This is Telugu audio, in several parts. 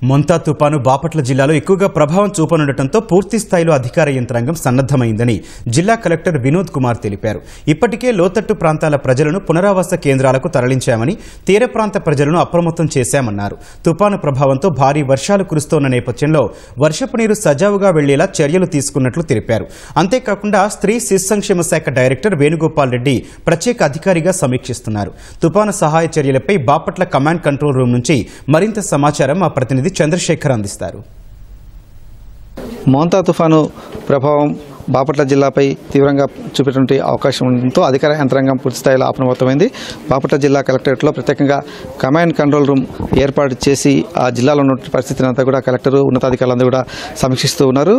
మొంతా తుపాను బాపట్ల జిల్లాలో ఎక్కువగా ప్రభావం చూపనుండటంతో పూర్తి స్థాయిలో అధికార యంత్రాంగం సన్నద్దమైందని జిల్లా కలెక్టర్ వినోద్ కుమార్ తెలిపారు. ఇప్పటికే లోతట్టు ప్రాంతాల ప్రజలను పునరావాస కేంద్రాలకు తరలించామని, తీర ప్రాంత ప్రజలను అప్రమత్తం చేశామన్నారు. తుపాను ప్రభావంతో భారీ వర్షాలు కురుస్తోన్న నేపథ్యంలో వర్షపు నీరు సజావుగా వెళ్లేలా చర్యలు తీసుకున్నట్లు తెలిపారు. అంతేకాకుండా స్త్రీ శిశు సంక్షేమ శాఖ డైరెక్టర్ వేణుగోపాల్ రెడ్డి ప్రత్యేక అధికారిగా సమీక్షిస్తున్నారు. తుపాను సహాయ చర్యలపై బాపట్ల కమాండ్ కంట్రోల్ రూమ్ నుంచి మరింత సమాచారం మా ప్రతినిధి చంద్రశేఖర్ అందిస్తారు. మోంతా తుఫాను ప్రభావం బాపట్ల జిల్లాపై తీవ్రంగా చూపేటువంటి అవకాశం ఉండడంతో అధికార యంత్రాంగం పూర్తి స్థాయిలో అప్రమత్తమైంది. బాపట్ల జిల్లా కలెక్టరేట్లో ప్రత్యేకంగా కమాండ్ కంట్రోల్ రూమ్ ఏర్పాటు చేసి ఆ జిల్లాలో ఉన్న పరిస్థితిని అంతా కూడా కలెక్టర్ ఉన్నతాధికారులందరూ కూడా సమీక్షిస్తూ ఉన్నారు.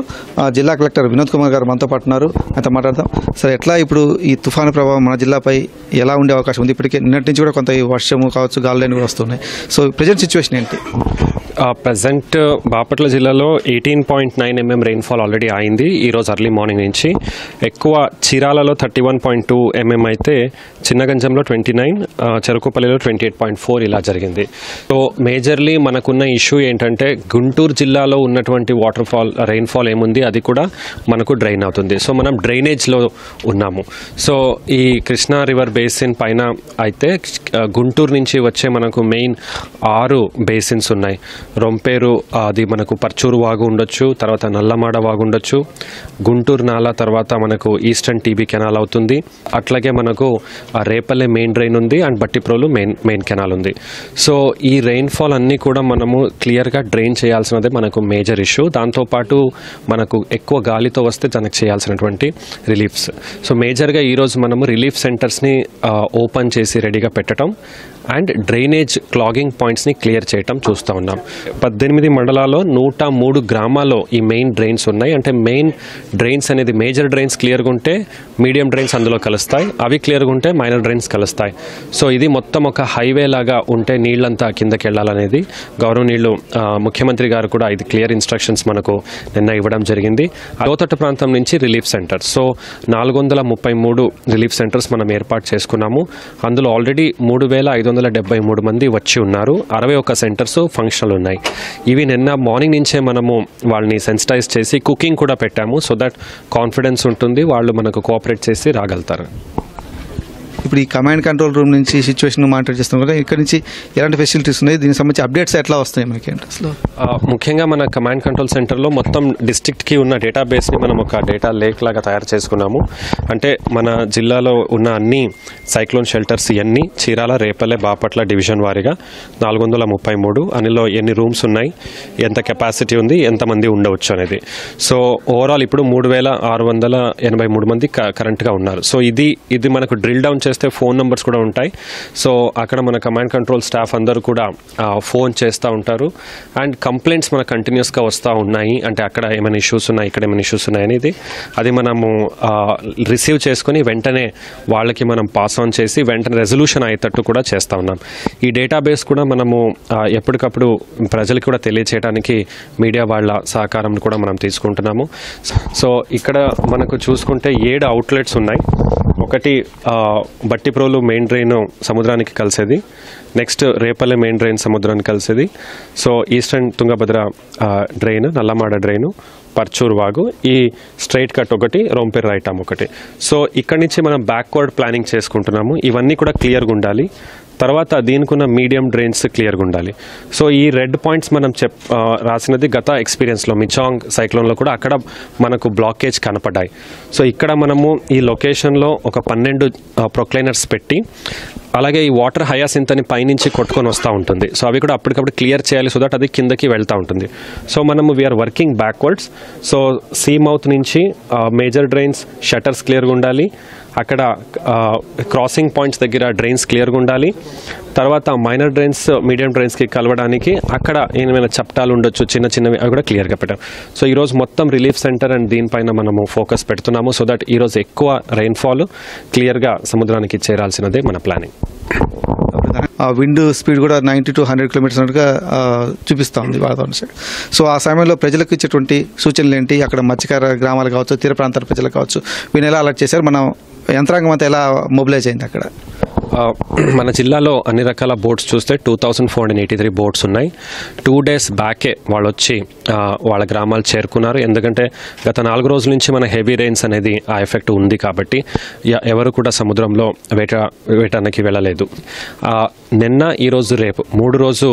జిల్లా కలెక్టర్ వినోద్ కుమార్ గారు మనతో పాటు ఉన్నారు. అయితే మాట్లాడదాం. సరే, ఎట్లా ఇప్పుడు ఈ తుఫాను ప్రభావం మన జిల్లాపై ఎలా ఉండే అవకాశం ఉంది? ఇప్పటికే నిన్నటి నుంచి కూడా కొంత వర్షము కావచ్చు, గాలులైన కూడా వస్తున్నాయి. సో ప్రజెంట్ సిచ్యువేషన్ ఏంటి? ప్రజెంట్ బాపట్ల జిల్లాలో 18.9 mm రెయిన్ఫాల్ ఆల్రెడీ అయింది ఈరోజు అర్లీ మార్నింగ్ నుంచి. ఎక్కువ చీరాలలో 31.2 mm అయితే, చిన్నగంజంలో 29, చెరుకుపల్లిలో 28.4 ఇలా జరిగింది. సో మేజర్లీ మనకున్న ఇష్యూ ఏంటంటే గుంటూరు జిల్లాలో ఉన్నటువంటి రెయిన్ఫాల్ ఏముంది అది కూడా మనకు డ్రైన్ అవుతుంది. సో మనం డ్రైనేజ్లో ఉన్నాము. సో ఈ కృష్ణా రివర్ బేసిన్ పైన అయితే గుంటూరు నుంచి వచ్చే మనకు మెయిన్ 6 బేసిన్స్ ఉన్నాయి. రొంపేరు, అది మనకు పర్చూరు వాగు ఉండొచ్చు, తర్వాత నల్లమాడ వాగు ఉండొచ్చు, గుంటూరు నాలా తర్వాత మనకు ఈస్టర్న్ టీబీ కెనాల్ అవుతుంది. అట్లాగే మనకు రేపల్లె మెయిన్ డ్రైన్ ఉంది అండ్ బట్టిప్రోలు మెయిన్ కెనాల్ ఉంది. సో ఈ రెయిన్ఫాల్ అన్నీ కూడా మనము క్లియర్గా డ్రైన్ చేయాల్సినదే మనకు మేజర్ ఇష్యూ. దాంతోపాటు మనకు ఎక్కువ గాలితో వస్తే దానికి చేయాల్సినటువంటి రిలీఫ్స్. సో మేజర్గా ఈరోజు మనము రిలీఫ్ సెంటర్స్ని ఓపెన్ చేసి రెడీగా పెట్టడం అండ్ డ్రైనేజ్ క్లాగింగ్ పాయింట్స్ని క్లియర్ చేయటం చూస్తూ ఉన్నాం. 18 మండలాల్లో 103 గ్రామాల్లో ఈ మెయిన్ డ్రైన్స్ ఉన్నాయి. అంటే మెయిన్ డ్రైన్స్ అనేది మేజర్ డ్రైన్స్ క్లియర్గా ఉంటే మీడియం డ్రైన్స్ అందులో కలుస్తాయి, అవి క్లియర్గా ఉంటే మైనర్ డ్రైన్స్ కలుస్తాయి. సో ఇది మొత్తం ఒక హైవే లాగా ఉంటే నీళ్ళంతా కిందకి వెళ్ళాలనేది గౌరవనీయులు ముఖ్యమంత్రి గారు కూడా ఇది క్లియర్ ఇన్స్ట్రక్షన్స్ మనకు నిన్న ఇవ్వడం జరిగింది. లోతట్టు ప్రాంతం నుంచి relief centres, so 433 relief centres మనం ఏర్పాటు చేసుకున్నాము. అందులో ఆల్రెడీ 3,573 మంది వచ్చి ఉన్నారు. 61 సెంటర్స్ ఫంక్షనల్ ఉన్నాయి. ఇవి నిన్న మార్నింగ్ నుంచే మనము వాళ్ళని సెన్సిటైజ్ చేసి కుకింగ్ కూడా పెట్టాము. సో దట్ కాన్ఫిడెన్స్ ఉంటుంది, వాళ్ళు మనకు కోఆపరేట్ చేసి రాగలుగుతారు. ఇప్పుడు ఈ కమాండ్ కంట్రోల్ రూమ్ నుంచి సిచ్యువేషన్ మానిటర్ చేస్తున్నాం కదా, ఇక్కడ నుంచి ఎలాంటి ఫెసిలిటీస్ ఉన్నాయి, దీనికి సంబంధించి అప్డేట్స్ ఎట్లా వస్తాయి మనకి? అసలు ముఖ్యంగా మన కమాండ్ కంట్రోల్ సెంటర్లో మొత్తం డిస్ట్రిక్ట్కి ఉన్న డేటాబేస్ని మనం ఒక డేటా లేక్ లాగా తయారు చేసుకున్నాము. అంటే మన జిల్లాలో ఉన్న అన్ని సైక్లోన్ షెల్టర్స్ ఇవన్నీ చీరాల, రేపల్లె, బాపట్ల డివిజన్ వారీగా 433, అందులో ఎన్ని రూమ్స్ ఉన్నాయి, ఎంత కెపాసిటీ ఉంది, ఎంతమంది ఉండవచ్చు అనేది. సో ఓవరాల్ ఇప్పుడు 3,683 మంది కరెంట్గా ఉన్నారు. సో ఇది మనకు డ్రిల్ డౌన్ చేస్తే ఫోన్ నెంబర్స్ కూడా ఉంటాయి. సో అక్కడ మన కమాండ్ కంట్రోల్ స్టాఫ్ అందరూ కూడా ఫోన్ చేస్తూ ఉంటారు. అండ్ కంప్లైంట్స్ మనకు కంటిన్యూస్గా వస్తూ ఉన్నాయి. అంటే అక్కడ ఏమైనా ఇష్యూస్ ఉన్నాయి, ఇక్కడ ఏమైనా ఇష్యూస్ ఉన్నాయి అనేది అది మనము రిసీవ్ చేసుకుని వెంటనే వాళ్ళకి మనం పాస్ ఆన్ చేసి వెంటనే రెజల్యూషన్ అయ్యేటట్టు కూడా చేస్తూ ఉన్నాం. ఈ డేటాబేస్ కూడా మనము ఎప్పటికప్పుడు ప్రజలకు కూడా తెలియచేయడానికి మీడియా వాళ్ళ సహకారం కూడా మనం తీసుకుంటున్నాము. సో ఇక్కడ మనకు చూసుకుంటే 7 అవుట్లెట్స్ ఉన్నాయి. ఒకటి బట్టిప్రోలు మెయిన్ డ్రైన్ సముద్రానికి కలిసేది, నెక్స్ట్ రేపల్లె మెయిన్ డ్రైన్ సముద్రానికి కలిసేది, so eastern Tungabhadra drain, Nallamada drain, Parchur వాగు, ఈ స్ట్రైట్ కట్ ఒకటి, రొంపేరు రైట్ ఆర్మ్ ఒకటి. సో ఇక్కడి నుంచి మనం బ్యాక్వర్డ్ ప్లానింగ్ చేసుకుంటున్నాము. ఇవన్నీ కూడా క్లియర్గా ఉండాలి. తర్వాత దీనికున్న మీడియం డ్రైన్స్ క్లియర్గా ఉండాలి. సో ఈ రెడ్ పాయింట్స్ మనం రాసినది గత ఎక్స్పీరియన్స్లో మిచాంగ్ సైక్లోన్లో కూడా అక్కడ మనకు బ్లాకేజ్ కనపడ్డాయి. సో ఇక్కడ మనము ఈ లొకేషన్లో ఒక 12 ప్రొక్లైనర్స్ పెట్టి, అలాగే ఈ వాటర్ హయాసింత్ అని పైనుంచి కొట్టుకొని వస్తూ ఉంటుంది. సో అవి కూడా అప్పటికప్పుడు క్లియర్ చేయాలి, సో దట్ అది కిందకి వెళ్తూ ఉంటుంది. సో మనము we're working backwards. So see mouth నుంచి మేజర్ డ్రైన్స్ షట్టర్స్ క్లియర్గా ఉండాలి, అక్కడ క్రాసింగ్ పాయింట్స్ దగ్గర డ్రైన్స్ క్లియర్గా ఉండాలి. తర్వాత మైనర్ డ్రైన్స్ మీడియం డ్రైన్స్కి కలవడానికి అక్కడ ఏమైనా చప్టాలు ఉండొచ్చు, చిన్నవి, అవి కూడా క్లియర్గా పెట్టాం. సో ఈరోజు మొత్తం రిలీఫ్ సెంటర్ అండ్ దీనిపైన మనము ఫోకస్ పెడుతున్నాము. సో దట్ ఈరోజు ఎక్కువ రెయిన్ఫాల్ క్లియర్గా సముద్రానికి చేరాల్సినదే మన ప్లానింగ్. విండ్ స్పీడ్ కూడా 90 to 100 కిలోమీటర్స్ అన్నట్టుగా చూపిస్తూ ఉంది వాతావరణ శాఖ. సో ఆ సమయంలో ప్రజలకు ఇచ్చేటువంటి సూచనలు ఏంటి? అక్కడ మత్స్యకార గ్రామాలు కావచ్చు, తీర ప్రాంతాల ప్రజలు కావచ్చు, వీళ్ళు ఎలా అలర్ట్ చేశారు? మనం యంత్రాంగం అంతా ఎలా మొబిలైజ్ అయింది అక్కడ? మన జిల్లాలో అన్ని రకాల బోట్స్ చూస్తే 2483 బోట్స్ ఉన్నాయి. 2 days బ్యాకే వాళ్ళు వచ్చి వాళ్ళ గ్రామాలు చేరుకున్నారు. ఎందుకంటే గత 4 రోజుల నుంచి మన హెవీ రెయిన్స్ అనేది ఆ ఎఫెక్ట్ ఉంది కాబట్టి ఎవరు కూడా సముద్రంలో వేటానికి వెళ్ళలేదు. నిన్న ఈరోజు రేపు 3 రోజు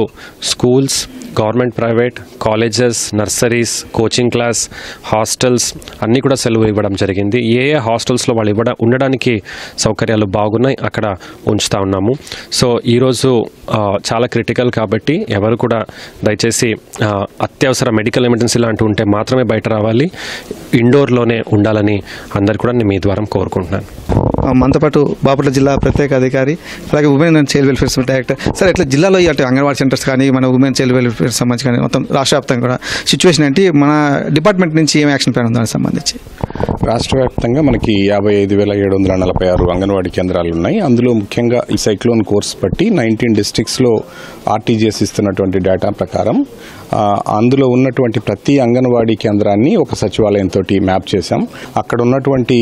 schools, government, private, colleges, nurseries, coaching class, hostels అన్నీ కూడా సెలవు ఇవ్వడం జరిగింది. ఏ హాస్టల్స్లో వాళ్ళు ఉండడానికి సౌకర్యాలు బాగున్నాయి అక్కడ ఉంచుతా ఉన్నాము. సో ఈరోజు చాలా క్రిటికల్ కాబట్టి ఎవరు కూడా దయచేసి అత్యవసర మెడికల్ ఎమర్జెన్సీ లాంటివి ఉంటే మాత్రమే బయట రావాలి, ఇండోర్లోనే ఉండాలని అందరు కూడా నేను మీ ద్వారా కోరుకుంటున్నాను. మనతో పాటు బాపట్ల జిల్లా ప్రత్యేక అధికారి అలాగే women and child welfare director. Sir, ఇట్లా జిల్లాలో అంటే అంగన్వాడీ సెంటర్స్ కానీ మన ఉమెన్ చైల్డ్ వెల్ఫేర్ సంబంధించి కానీ మొత్తం రాష్ట్ర వ్యాప్తంగా కూడా సిచ్యువేషన్ ఏంటి, మన డిపార్ట్మెంట్ నుంచి ఏం యాక్షన్ ప్లాన్ ఉందో దానికి సంబంధించి? రాష్ట్ర వ్యాప్తంగా మనకి 55,746 అంగన్వాడీ కేంద్రాలు ఉన్నాయి. అందులో ముఖ్యంగా ఈ సైక్లోన్ కోర్స్ బట్టి 19 డిస్ట్రిక్ట్స్లో ఆర్టీజీఎస్ ఇస్తున్నటువంటి డేటా ప్రకారం అందులో ఉన్నటువంటి ప్రతి అంగన్వాడీ కేంద్రాన్ని ఒక సచివాలయంతో మ్యాప్ చేశాం. అక్కడ ఉన్నటువంటి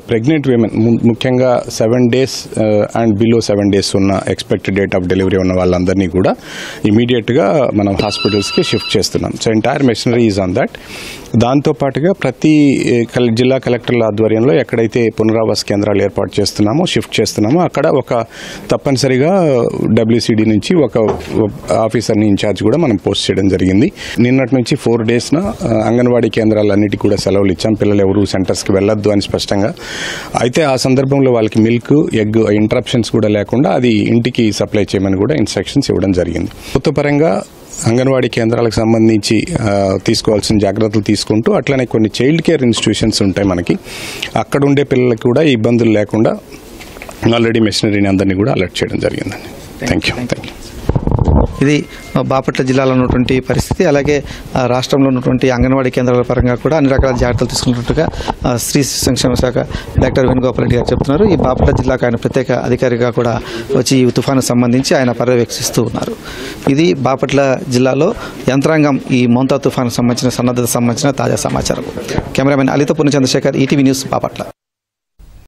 ప్రెగ్నెంట్ విమెన్, ముఖ్యంగా 7 days అండ్ బిలో 7 days ఉన్న ఎక్స్పెక్టెడ్ డేట్ ఆఫ్ డెలివరీ ఉన్న వాళ్ళందరినీ కూడా ఇమీడియట్గా మనం హాస్పిటల్స్కి షిఫ్ట్ చేస్తున్నాం. So entire machinery is on that. దాంతోపాటుగా ప్రతి జిల్లా కలెక్టర్ల ఆధ్వర్యంలో ఎక్కడైతే పునరావాస కేంద్రాలు ఏర్పాటు చేస్తున్నామో, షిఫ్ట్ చేస్తున్నామో అక్కడ ఒక తప్పనిసరిగా WCD నుంచి ఒక ఆఫీసర్ని ఇన్ఛార్జ్ కూడా మనం పోస్ట్ చేయడం జరిగింది. నిన్నటి నుంచి 4 days అంగన్వాడీ కేంద్రాలన్నిటికీ కూడా సెలవులు ఇచ్చాం. పిల్లలు ఎవరు సెంటర్స్కి వెళ్ళొద్దు అని స్పష్టంగా. అయితే ఆ సందర్భంలో వాళ్ళకి మిల్క్, ఎగ్ ఇంటరప్షన్స్ కూడా లేకుండా అది ఇంటికి సప్లై చేయమని కూడా ఇన్స్ట్రక్షన్స్ ఇవ్వడం జరిగింది. ప్రభుత్వపరంగా అంగన్వాడీ కేంద్రాలకు సంబంధించి తీసుకోవాల్సిన జాగ్రత్తలు తీసుకుంటూ అట్లనే కొన్ని చైల్డ్ కేర్ ఇన్స్టిట్యూషన్స్ ఉంటాయి మనకి. అక్కడ ఉండే పిల్లలకు కూడా ఇబ్బందులు లేకుండా ఆల్రెడీ మెషినరీని అందరినీ కూడా అలర్ట్ చేయడం జరిగిందండి. Thank you. ఇది బాపట్ల జిల్లాలో ఉన్నటువంటి పరిస్థితి. అలాగే రాష్ట్రంలో ఉన్నటువంటి అంగన్వాడీ కేంద్రాల పరంగా కూడా అన్ని రకాల జాగ్రత్తలు తీసుకున్నట్టుగా స్త్రీ సంక్షేమ శాఖ డాక్టర్ వేణుగోపాల్ రెడ్డి గారు చెప్తున్నారు. ఈ బాపట్ల జిల్లాకు ఆయన ప్రత్యేక అధికారిగా కూడా వచ్చి ఈ తుఫాను సంబంధించి ఆయన పర్యవేక్షిస్తూ ఉన్నారు. ఇది బాపట్ల జిల్లాలో యంత్రాంగం ఈ మోంతా తుఫాను సంబంధించిన సన్నద్ధత సంబంధించిన తాజా సమాచారం. కెమెరామెన్ అలిత పూర్ణ చంద్రశేఖర్, ఈటీవీ న్యూస్, బాపట్ల.